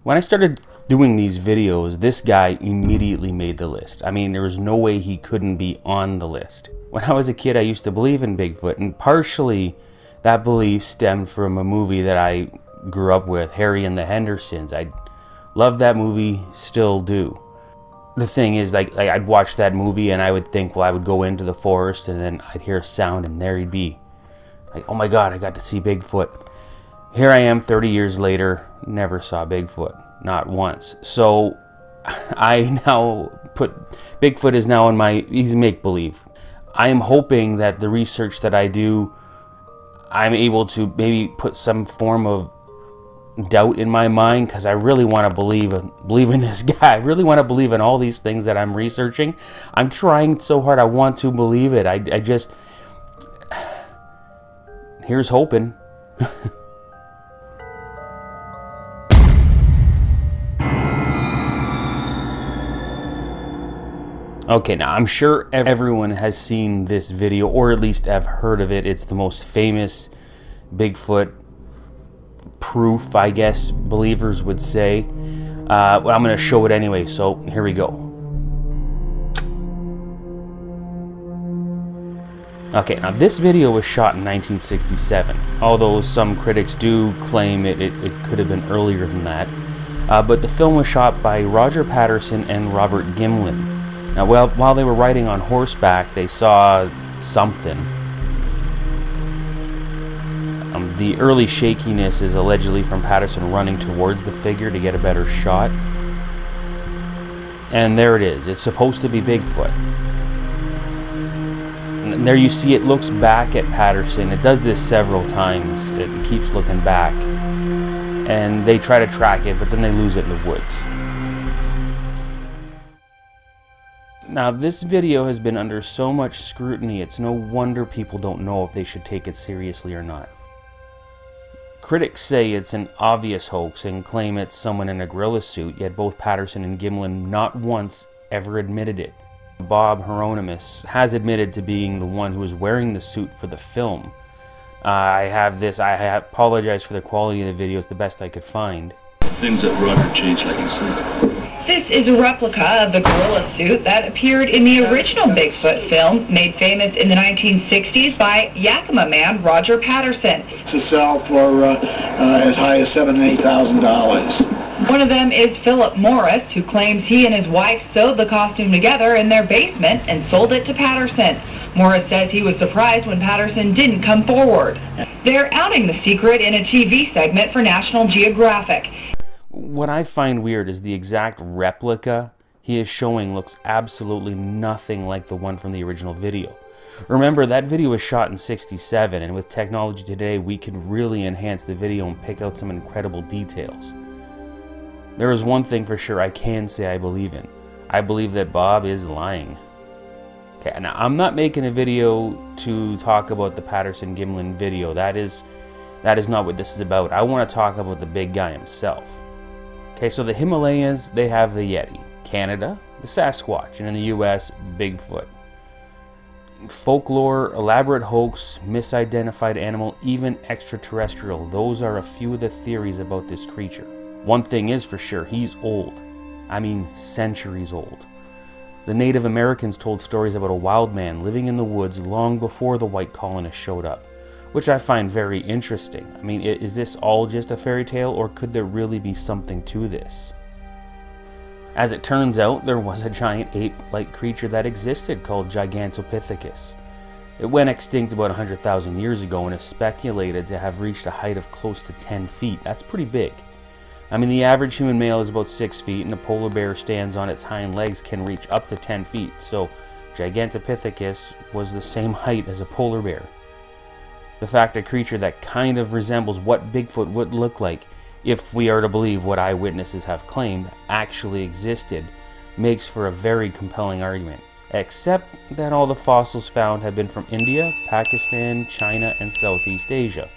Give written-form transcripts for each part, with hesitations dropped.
When I started doing these videos, this guy immediately made the list. I mean, there was no way he couldn't be on the list. When I was a kid, I used to believe in Bigfoot, and partially that belief stemmed from a movie that I grew up with, Harry and the Hendersons. I loved that movie, still do. The thing is, like I'd watch that movie and I would think, well, I would go into the forest and then I'd hear a sound and there he'd be. Like, oh my God, I got to see Bigfoot. Here I am 30 years later, never saw Bigfoot, not once. So I now put, Bigfoot is now in my, he's make-believe. I am hoping that the research that I do, I'm able to maybe put some form of doubt in my mind, because I really want to believe in this guy. I really want to believe in all these things that I'm researching. I'm trying so hard. I want to believe it. I just, here's hoping. Okay, now I'm sure everyone has seen this video, or at least have heard of it. It's the most famous Bigfoot proof, I guess believers would say. Well, I'm going to show it anyway, so here we go. Okay, now this video was shot in 1967, although some critics do claim it could have been earlier than that. But the film was shot by Roger Patterson and Robert Gimlin. Now, while they were riding on horseback, they saw something. The early shakiness is allegedly from Patterson running towards the figure to get a better shot. And there it is. It's supposed to be Bigfoot. And there you see it looks back at Patterson. It does this several times. It keeps looking back. And they try to track it, but then they lose it in the woods. Now, this video has been under so much scrutiny, it's no wonder people don't know if they should take it seriously or not. Critics say it's an obvious hoax and claim it's someone in a gorilla suit, yet both Patterson and Gimlin not once ever admitted it. Bob Hieronymus has admitted to being the one who was wearing the suit for the film. I apologize for the quality of the video, it's the best I could find. Things that Roger changed, like you said. This is a replica of the gorilla suit that appeared in the original Bigfoot film, made famous in the 1960s by Yakima man Roger Patterson. To sell for as high as $7,000 and $8,000. One of them is Philip Morris, who claims he and his wife sewed the costume together in their basement and sold it to Patterson. Morris says he was surprised when Patterson didn't come forward. They're outing the secret in a TV segment for National Geographic. What I find weird is the exact replica he is showing looks absolutely nothing like the one from the original video. Remember, that video was shot in '67, and with technology today, we could really enhance the video and pick out some incredible details. There is one thing for sure I can say I believe in. I believe that Bob is lying. Okay, now I'm not making a video to talk about the Patterson-Gimlin video. That is not what this is about. I want to talk about the big guy himself. Okay, so the Himalayas, they have the Yeti. Canada, the Sasquatch. And in the US, Bigfoot. Folklore, elaborate hoax, misidentified animal, even extraterrestrial. Those are a few of the theories about this creature. One thing is for sure, he's old. I mean, centuries old. The Native Americans told stories about a wild man living in the woods long before the white colonists showed up, which I find very interesting. I mean, is this all just a fairy tale, or could there really be something to this? As it turns out, there was a giant ape-like creature that existed called Gigantopithecus. It went extinct about 100,000 years ago and is speculated to have reached a height of close to 10 feet. That's pretty big. I mean, the average human male is about 6 feet, and a polar bear stands on its hind legs can reach up to 10 feet. So Gigantopithecus was the same height as a polar bear. The fact a creature that kind of resembles what Bigfoot would look like, if we are to believe what eyewitnesses have claimed, actually existed, makes for a very compelling argument. Except that all the fossils found have been from India, Pakistan, China, and Southeast Asia.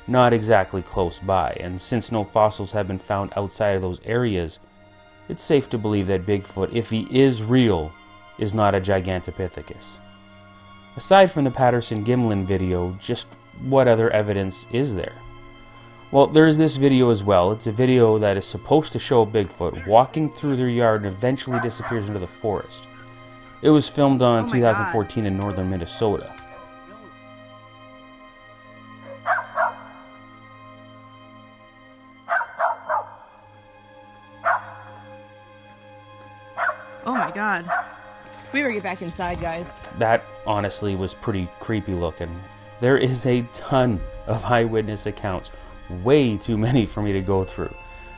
Not exactly close by, and since no fossils have been found outside of those areas, it's safe to believe that Bigfoot, if he is real, is not a Gigantopithecus. Aside from the Patterson-Gimlin video, just what other evidence is there? Well, there's this video as well. It's a video that is supposed to show Bigfoot walking through their yard and eventually disappears into the forest. It was filmed on 2014 in northern Minnesota. Oh my god. We better get back inside, guys. That honestly was pretty creepy looking. There is a ton of eyewitness accounts, way too many for me to go through.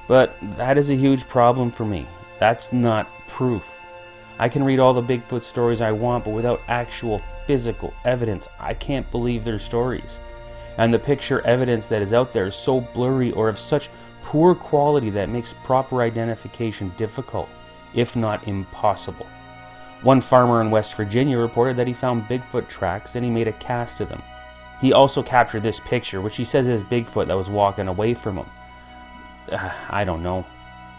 But that is a huge problem for me. That's not proof. I can read all the Bigfoot stories I want, but without actual physical evidence, I can't believe their stories. And the picture evidence that is out there is so blurry or of such poor quality that makes proper identification difficult, if not impossible. One farmer in West Virginia reported that he found Bigfoot tracks and he made a cast of them. He also captured this picture, which he says is Bigfoot that was walking away from him. I don't know.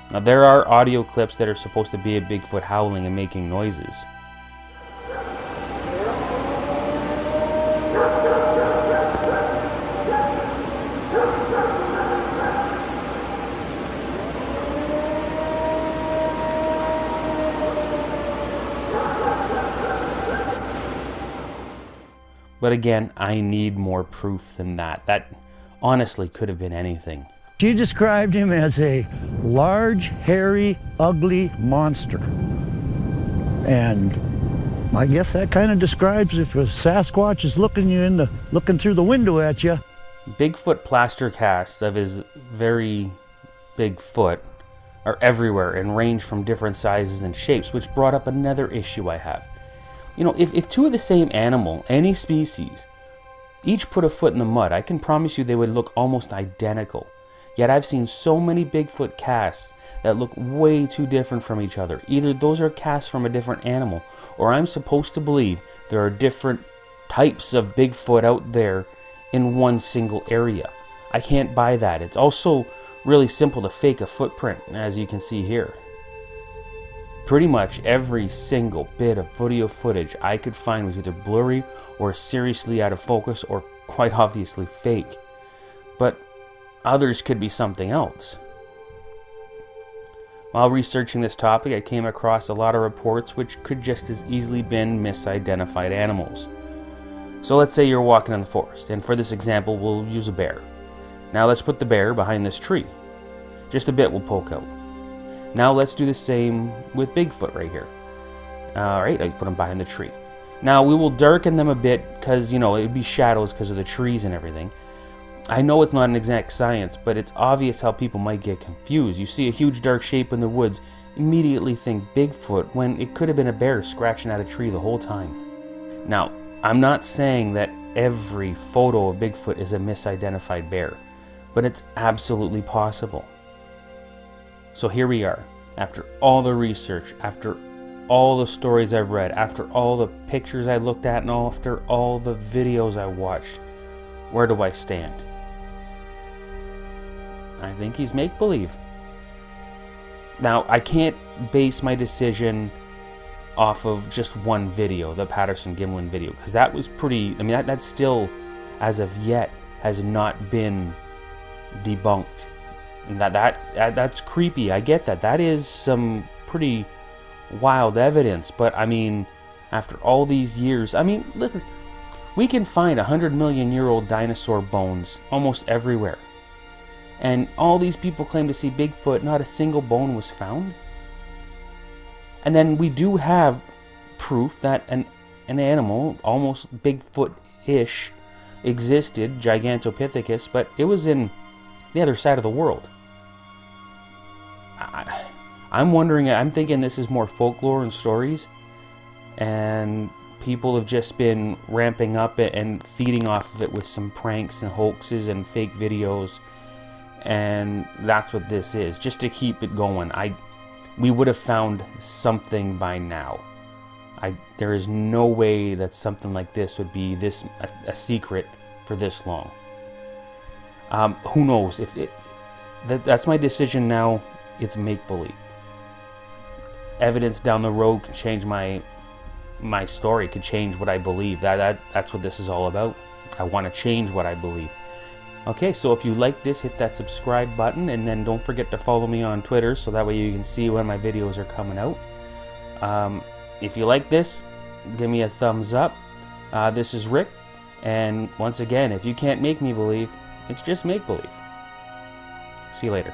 Now, there are audio clips that are supposed to be a Bigfoot howling and making noises. But again, I need more proof than that. That honestly could have been anything. She described him as a large, hairy, ugly monster. And I guess that kind of describes if a Sasquatch is looking through the window at you. Bigfoot plaster casts of his very big foot are everywhere and range from different sizes and shapes, which brought up another issue I have. You know, if two of the same animal, any species, each put a foot in the mud, I can promise you they would look almost identical. Yet I've seen so many Bigfoot casts that look way too different from each other. Either those are casts from a different animal, or I'm supposed to believe there are different types of Bigfoot out there in one single area. I can't buy that. It's also really simple to fake a footprint, as you can see here. Pretty much every single bit of video footage I could find was either blurry or seriously out of focus or quite obviously fake. But others could be something else. While researching this topic, I came across a lot of reports which could just as easily been misidentified animals. So let's say you're walking in the forest, and for this example we'll use a bear. Now let's put the bear behind this tree. Just a bit will poke out. Now let's do the same with Bigfoot right here. Alright, I put him behind the tree. Now we will darken them a bit because, you know, it would be shadows because of the trees and everything. I know it's not an exact science, but it's obvious how people might get confused. You see a huge dark shape in the woods, immediately think Bigfoot when it could have been a bear scratching at a tree the whole time. Now, I'm not saying that every photo of Bigfoot is a misidentified bear, but it's absolutely possible. So here we are, after all the research, after all the stories I've read, after all the pictures I looked at, and after all the videos I watched. Where do I stand? I think he's make-believe. Now, I can't base my decision off of just one video, the Patterson-Gimlin video, because that was pretty, I mean, that still, as of yet, has not been debunked. And that's creepy. I get that. That is some pretty wild evidence. But I mean, after all these years, I mean, listen, we can find 100-million-year-old dinosaur bones almost everywhere. And all these people claim to see Bigfoot, not a single bone was found. And then we do have proof that an animal, almost Bigfoot-ish, existed, Gigantopithecus, but it was in the other side of the world. I'm wondering, I'm thinking this is more folklore and stories, and people have just been ramping up it and feeding off of it with some pranks and hoaxes and fake videos, and that's what this is, just to keep it going. We would have found something by now. There is no way that something like this would be a secret for this long. Who knows? If that's my decision now. It's make-believe. Evidence down the road could change my story, could change what I believe. That's what this is all about. I want to change what I believe. Okay, so if you like this, hit that subscribe button, and then don't forget to follow me on Twitter so that way you can see when my videos are coming out. If you like this, give me a thumbs up. This is Rick, and once again, if you can't make me believe, it's just make-believe. See you later.